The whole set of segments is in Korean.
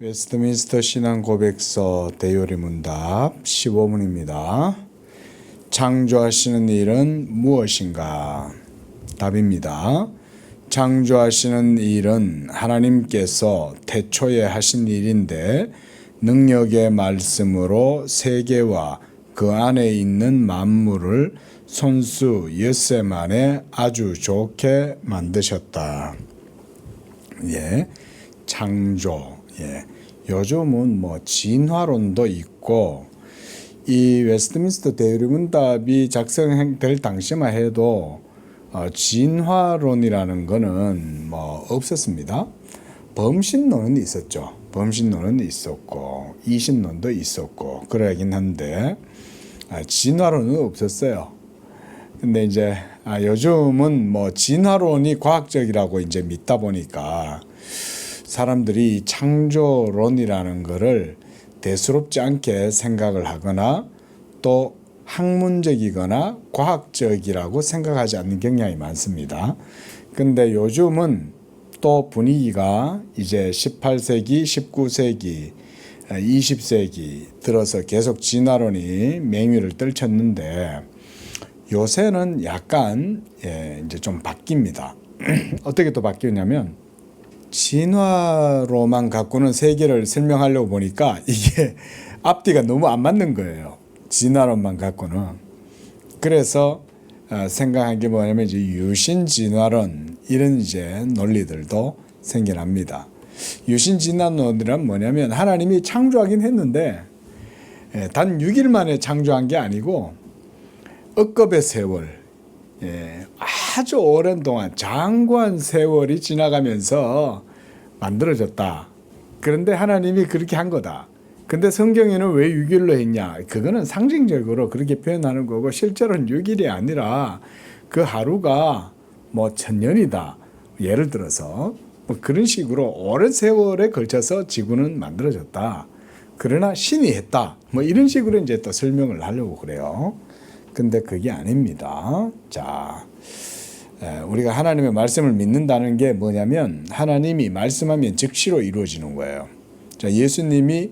웨스트민스터 신앙고백서 대요리문답 15문입니다. 창조하시는 일은 무엇인가? 답입니다. 창조하시는 일은 하나님께서 태초에 하신 일인데 능력의 말씀으로 세계와 그 안에 있는 만물을 손수 엿새 만에 아주 좋게 만드셨다. 창조. 요즘은 진화론도 있고 이 웨스트민스터 대요리문답이 작성될 당시만 해도 진화론이라는 거는 없었습니다. 범신론은 있었죠. 범신론은 있었고 이신론도 있었고 그러긴 한데 진화론은 없었어요. 근데 이제 요즘은 진화론이 과학적이라고 이제 믿다 보니까 사람들이 창조론이라는 것을 대수롭지 않게 생각을 하거나 또 학문적이거나 과학적이라고 생각하지 않는 경향이 많습니다. 근데 요즘은 또 분위기가 이제 18세기, 19세기, 20세기 들어서 계속 진화론이 맹위를 떨쳤는데 요새는 약간 이제 좀 바뀝니다. 어떻게 또 바뀌었냐면 진화로만 갖고는 세계를 설명하려고 보니까 이게 앞뒤가 너무 안 맞는 거예요. 진화론만 갖고는. 그래서 생각한 게 뭐냐면 이제 유신 진화론 이런 이제 논리들도 생겨납니다. 유신 진화론이란 뭐냐면 하나님이 창조하긴 했는데 단 6일 만에 창조한 게 아니고 억겁의 세월, 아주 오랜 동안 장구한 세월이 지나가면서 만들어졌다. 그런데 하나님이 그렇게 한 거다. 근데 성경에는 왜 6일로 했냐? 그거는 상징적으로 그렇게 표현하는 거고 실제로는 6일이 아니라 그 하루가 1000년이다. 예를 들어서 그런 식으로 오랜 세월에 걸쳐서 지구는 만들어졌다. 그러나 신이 했다. 이런 식으로 이제 또 설명을 하려고 그래요. 근데 그게 아닙니다. 자, 우리가 하나님의 말씀을 믿는다는 게 뭐냐면 하나님이 말씀하면 즉시로 이루어지는 거예요. 자, 예수님이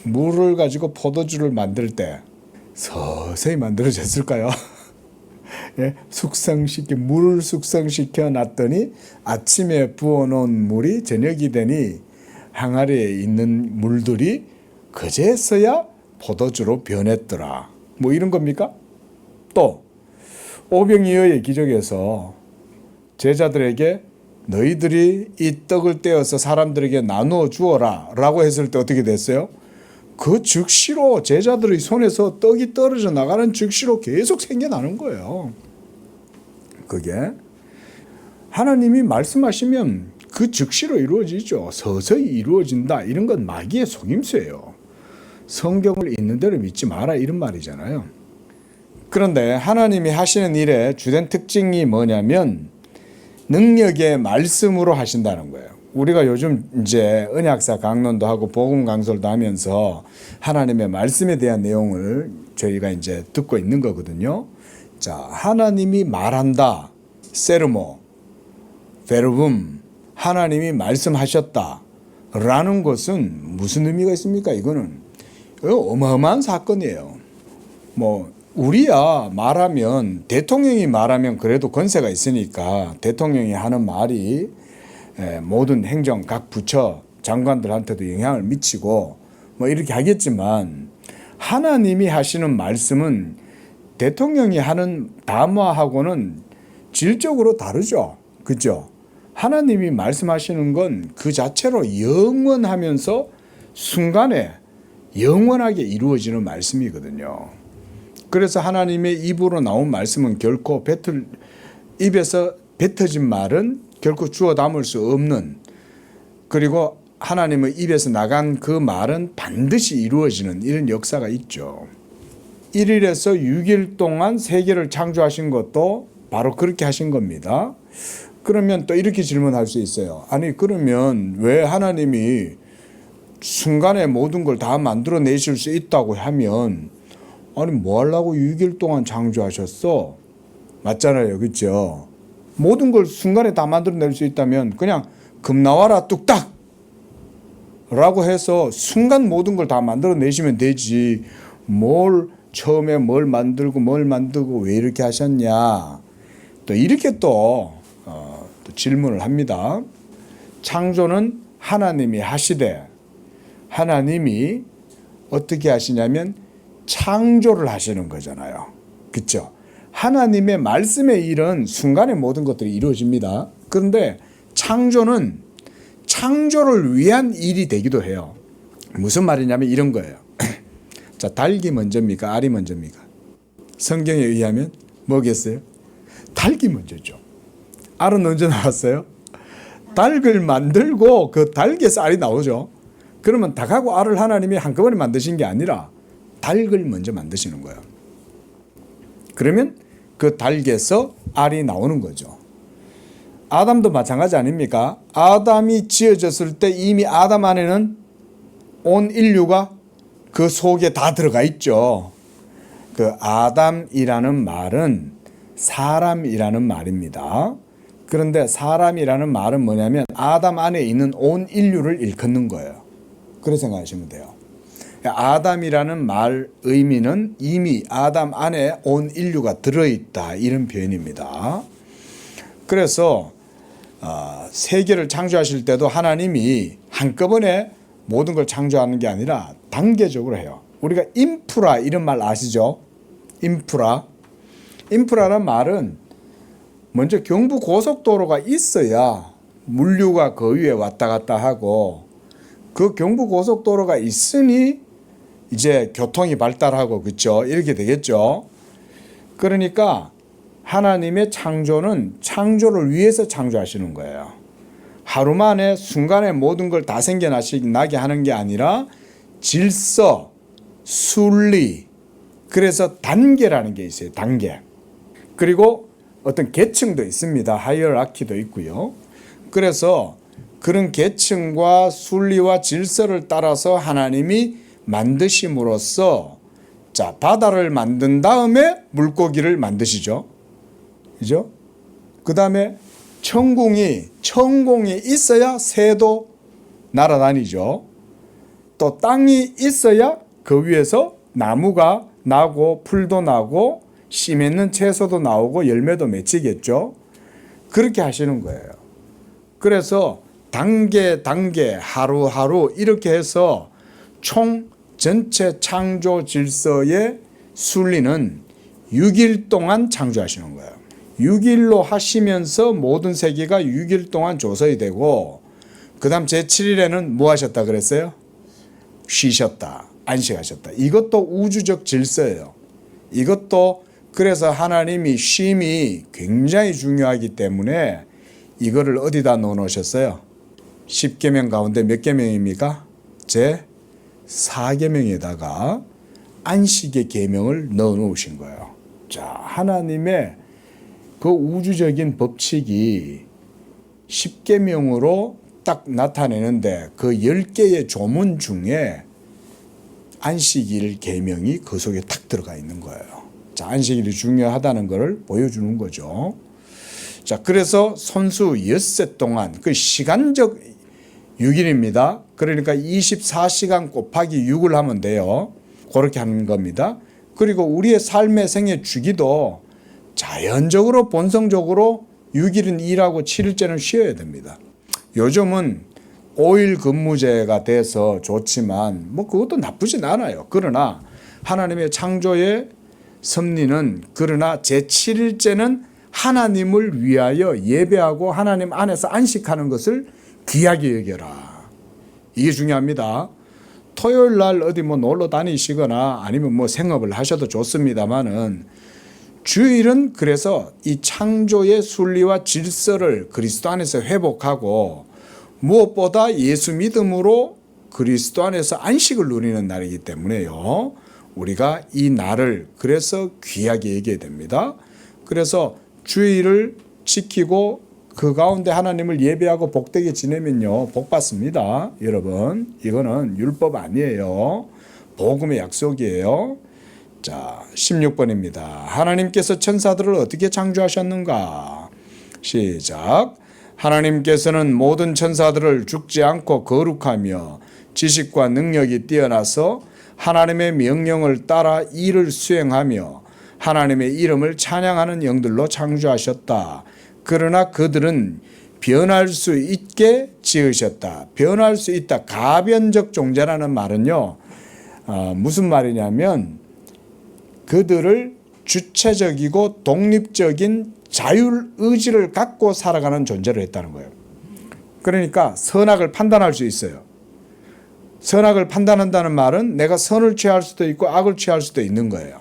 물을 가지고 포도주를 만들 때 서서히 만들어졌을까요? 물을 숙성시켜 놨더니 아침에 부어놓은 물이 저녁이 되니 항아리에 있는 물들이 그제서야 포도주로 변했더라. 이런 겁니까? 또 오병이어의 기적에서 제자들에게 너희들이 이 떡을 떼어서 사람들에게 나누어 주어라 라고 했을 때 어떻게 됐어요? 그 즉시로 제자들의 손에서 떡이 떨어져 나가는 즉시로 계속 생겨나는 거예요. 그게 하나님이 말씀하시면 그 즉시로 이루어지죠. 서서히 이루어진다. 이런 건 마귀의 속임수예요. 성경을 있는 대로 믿지 마라 이런 말이잖아요. 그런데 하나님이 하시는 일의 주된 특징이 뭐냐면 능력의 말씀으로 하신다는 거예요. 우리가 요즘 이제 언약사 강론도 하고 복음 강설도 하면서 하나님의 말씀에 대한 내용을 저희가 이제 듣고 있는 거거든요. 자, 하나님이 말한다. 세르모, 베르붐, 하나님이 말씀하셨다. 라는 것은 무슨 의미가 있습니까? 이거는 어마어마한 사건이에요. 우리야 말하면 대통령이 말하면 그래도 권세가 있으니까 대통령이 하는 말이 모든 행정 각 부처 장관들한테도 영향을 미치고 이렇게 하겠지만 하나님이 하시는 말씀은 대통령이 하는 담화하고는 질적으로 다르죠. 그죠? 하나님이 말씀하시는 건 그 자체로 영원하면서 순간에 영원하게 이루어지는 말씀이거든요. 그래서 하나님의 입으로 나온 말씀은 결코 입에서 뱉어진 말은 결코 주워 담을 수 없는, 그리고 하나님의 입에서 나간 그 말은 반드시 이루어지는 이런 역사가 있죠. 1일에서 6일 동안 세계를 창조하신 것도 바로 그렇게 하신 겁니다. 그러면 또 이렇게 질문할 수 있어요. 아니 그러면 왜 하나님이 순간에 모든 걸 다 만들어내실 수 있다고 하면 아니 뭐 하려고 6일 동안 창조하셨어? 맞잖아요. 그렇죠? 모든 걸 순간에 다 만들어낼 수 있다면 그냥 금 나와라 뚝딱 라고 해서 순간 모든 걸 다 만들어내시면 되지. 처음에 뭘 만들고 왜 이렇게 하셨냐. 또 이렇게 또 질문을 합니다. 창조는 하나님이 하시되 하나님이 어떻게 하시냐면 창조를 하시는 거잖아요. 그렇죠? 하나님의 말씀의 일은 순간에 모든 것들이 이루어집니다. 그런데 창조는 창조를 위한 일이 되기도 해요. 무슨 말이냐면 이런 거예요. 자, 닭이 먼저입니까? 알이 먼저입니까? 성경에 의하면 뭐겠어요? 닭이 먼저죠. 알은 언제 나왔어요? 닭을 만들고 그 닭에서 알이 나오죠. 그러면 닭하고 알을 하나님이 한꺼번에 만드신 게 아니라 닭을 먼저 만드시는 거예요. 그러면 그 닭에서 알이 나오는 거죠. 아담도 마찬가지 아닙니까? 아담이 지어졌을 때 이미 아담 안에는 온 인류가 그 속에 다 들어가 있죠. 그 아담이라는 말은 사람이라는 말입니다. 그런데 사람이라는 말은 뭐냐면 아담 안에 있는 온 인류를 일컫는 거예요. 그렇게 생각하시면 돼요. 아담이라는 말 의미는 이미 아담 안에 온 인류가 들어있다, 이런 표현입니다. 그래서 세계를 창조하실 때도 하나님이 한꺼번에 모든 걸 창조하는 게 아니라 단계적으로 해요. 우리가 인프라 이런 말 아시죠? 인프라란 말은 먼저 경부 고속도로가 있어야 물류가 그 위에 왔다 갔다 하고, 그 경부 고속도로가 있으니 이제 교통이 발달하고, 그렇죠? 이렇게 되겠죠. 그러니까 하나님의 창조는 창조를 위해서 창조하시는 거예요. 하루 만에 순간에 모든 걸 다 생겨나게 하는 게 아니라 질서, 순리, 그래서 단계라는 게 있어요. 단계. 그리고 어떤 계층도 있습니다. 하이어라키도 있고요. 그래서 그런 계층과 순리와 질서를 따라서 하나님이 만드심으로써, 자, 바다를 만든 다음에 물고기를 만드시죠. 그죠? 그 다음에 천공이 있어야 새도 날아다니죠. 또 땅이 있어야 그 위에서 나무가 나고 풀도 나고 씨 맺는 채소도 나오고 열매도 맺히겠죠. 그렇게 하시는 거예요. 그래서 단계 하루하루 이렇게 해서 총 전체 창조 질서의 순리는 6일 동안 창조하시는 거예요. 6일로 하시면서 모든 세계가 6일 동안 조성이 되고, 그 다음 제7일에는 뭐 하셨다 그랬어요? 쉬셨다, 안식하셨다. 이것도 우주적 질서예요. 이것도 그래서 하나님이 쉼이 굉장히 중요하기 때문에 이거를 어디다 넣어놓으셨어요? 10계명 가운데 몇 계명입니까? 제4계명에다가 안식의 계명을 넣어놓으신 거예요. 자, 하나님의 그 우주적인 법칙이 10계명으로 딱 나타내는데 그 10개의 조문 중에 안식일 계명이 그 속에 탁 들어가 있는 거예요. 자, 안식일이 중요하다는 것을 보여주는 거죠. 자, 그래서 손수 엿새 동안, 그 시간적 6일입니다. 그러니까 24시간 곱하기 6을 하면 돼요. 그렇게 하는 겁니다. 그리고 우리의 삶의 생애 주기도 자연적으로 본성적으로 6일은 일하고 7일째는 쉬어야 됩니다. 요즘은 5일 근무제가 돼서 좋지만 뭐 그것도 나쁘진 않아요. 그러나 하나님의 창조의 섭리는, 그러나 제7일째는 하나님을 위하여 예배하고 하나님 안에서 안식하는 것을 귀하게 여겨라. 이게 중요합니다. 토요일 날 어디 뭐 놀러 다니시거나 아니면 뭐 생업을 하셔도 좋습니다만은, 주일은 그래서 이 창조의 순리와 질서를 그리스도 안에서 회복하고, 무엇보다 예수 믿음으로 그리스도 안에서 안식을 누리는 날이기 때문에요. 우리가 이 날을 그래서 귀하게 여겨야 됩니다. 그래서 주일을 지키고 그 가운데 하나님을 예배하고 복되게 지내면요, 복 받습니다. 여러분, 이거는 율법 아니에요. 복음의 약속이에요. 자, 16번입니다. 하나님께서 천사들을 어떻게 창조하셨는가? 시작. 하나님께서는 모든 천사들을 죽지 않고 거룩하며 지식과 능력이 뛰어나서 하나님의 명령을 따라 일을 수행하며 하나님의 이름을 찬양하는 영들로 창조하셨다. 그러나 그들은 변할 수 있게 지으셨다. 변할 수 있다. 가변적 존재라는 말은요, 무슨 말이냐면 그들을 주체적이고 독립적인 자율 의지를 갖고 살아가는 존재로 했다는 거예요. 그러니까 선악을 판단할 수 있어요. 선악을 판단한다는 말은 내가 선을 취할 수도 있고 악을 취할 수도 있는 거예요.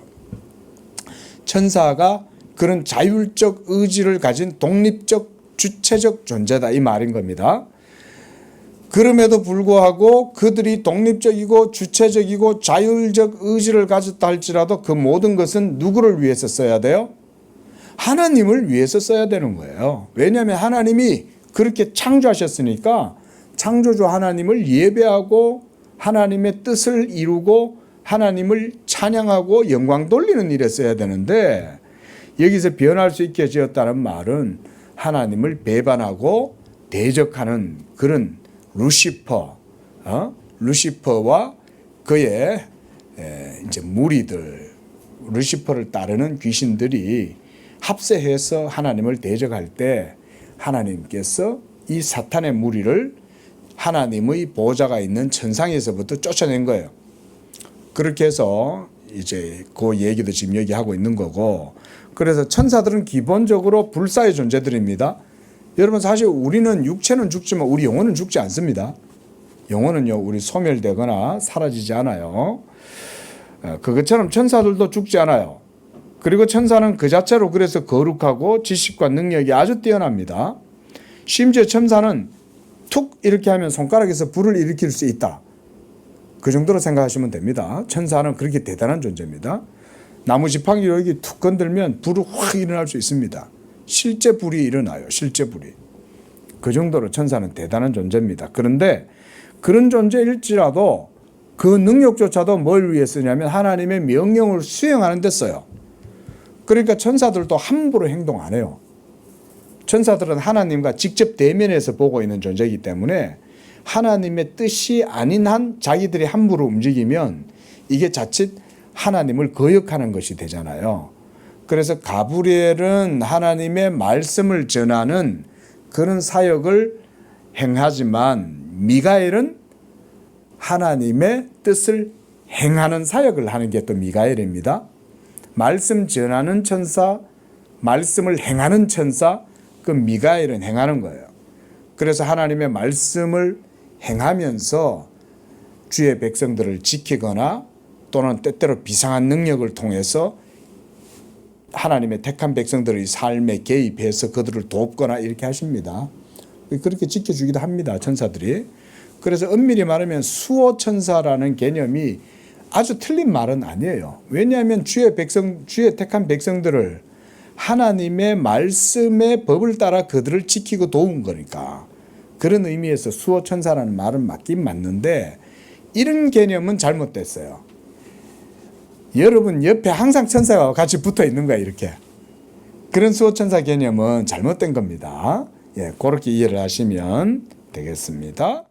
천사가 그런 자율적 의지를 가진 독립적 주체적 존재다 이 말인 겁니다. 그럼에도 불구하고 그들이 독립적이고 주체적이고 자율적 의지를 가졌다 할지라도 그 모든 것은 누구를 위해서 써야 돼요? 하나님을 위해서 써야 되는 거예요. 왜냐하면 하나님이 그렇게 창조하셨으니까 창조주 하나님을 예배하고 하나님의 뜻을 이루고 하나님을 찬양하고 영광 돌리는 일에 써야 되는데 여기서 변할 수 있게 지었다는 말은 하나님을 배반하고 대적하는 그런 루시퍼와 그의 이제 무리들, 루시퍼를 따르는 귀신들이 합세해서 하나님을 대적할 때 하나님께서 이 사탄의 무리를 하나님의 보좌가 있는 천상에서부터 쫓아낸 거예요. 그렇게 해서 이제 그 얘기도 지금 여기 하고 있는 거고, 그래서 천사들은 기본적으로 불사의 존재들입니다. 여러분 사실 우리는 육체는 죽지만 우리 영혼은 죽지 않습니다. 영혼은요 우리 소멸되거나 사라지지 않아요. 그것처럼 천사들도 죽지 않아요. 그리고 천사는 그 자체로 그래서 거룩하고 지식과 능력이 아주 뛰어납니다. 심지어 천사는 툭 이렇게 하면 손가락에서 불을 일으킬 수 있다. 그 정도로 생각하시면 됩니다. 천사는 그렇게 대단한 존재입니다. 나무 지팡이로 여기 툭 건들면 불이 확 일어날 수 있습니다. 실제 불이 일어나요. 실제 불이. 그 정도로 천사는 대단한 존재입니다. 그런데 그런 존재일지라도 그 능력조차도 뭘 위해 쓰냐면 하나님의 명령을 수행하는 데 써요. 그러니까 천사들도 함부로 행동 안 해요. 천사들은 하나님과 직접 대면해서 보고 있는 존재이기 때문에 하나님의 뜻이 아닌 한 자기들이 함부로 움직이면 이게 자칫 하나님을 거역하는 것이 되잖아요. 그래서 가브리엘은 하나님의 말씀을 전하는 그런 사역을 행하지만 미가엘은 하나님의 뜻을 행하는 사역을 하는 게 또 미가엘입니다. 말씀 전하는 천사, 말씀을 행하는 천사, 그 미가엘은 행하는 거예요. 그래서 하나님의 말씀을 행하면서 주의 백성들을 지키거나 또는 때때로 비상한 능력을 통해서 하나님의 택한 백성들의 삶에 개입해서 그들을 돕거나 이렇게 하십니다. 그렇게 지켜주기도 합니다. 천사들이. 그래서 엄밀히 말하면 수호천사라는 개념이 아주 틀린 말은 아니에요. 왜냐하면 주의 택한 백성들을 하나님의 말씀의 법을 따라 그들을 지키고 도운 거니까 그런 의미에서 수호천사라는 말은 맞긴 맞는데 이런 개념은 잘못됐어요. 여러분 옆에 항상 천사가 같이 붙어 있는 거야 이렇게. 그런 수호천사 개념은 잘못된 겁니다. 예, 그렇게 이해를 하시면 되겠습니다.